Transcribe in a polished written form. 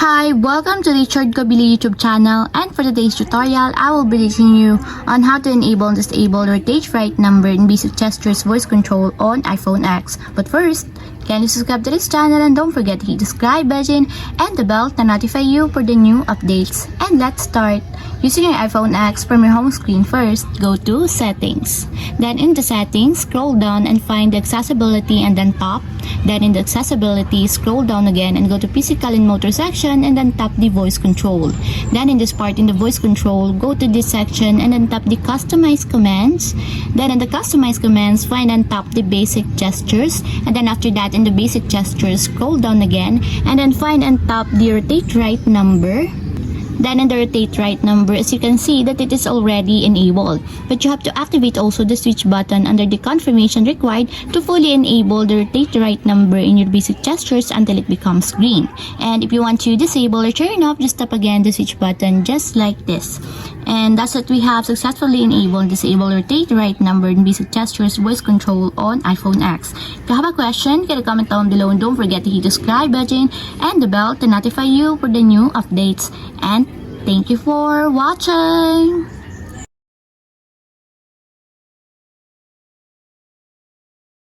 Hi, welcome to the Richard Kabili YouTube channel, and for today's tutorial, I will be teaching you on how to enable and disable rotate right number in basic gestures voice control on iPhone X. But first, can you subscribe to this channel and don't forget to hit the subscribe button and the bell to notify you for the new updates. And let's start. Using your iPhone X, from your home screen first, go to Settings. Then in the Settings, scroll down and find the Accessibility and then tap. Then in the Accessibility, scroll down again and go to Physical and Motor section and then tap the Voice Control. Then in this part in the Voice Control, go to this section and then tap the Customize Commands. Then in the Customize Commands, find and tap the Basic Gestures. And then after that, in the Basic Gestures, scroll down again and then find and tap the Rotate Right number. Then in the rotate right number, as you can see that it is already enabled. But you have to activate also the switch button under the confirmation required to fully enable the rotate right number in your basic gestures until it becomes green. And if you want to disable or turn off, just tap again the switch button just like this. And that's what we have successfully enabled disable rotate right number in basic gestures voice control on iPhone X. If you have a question, can comment down below and don't forget to hit the subscribe button and the bell to notify you for the new updates. And thank you for watching!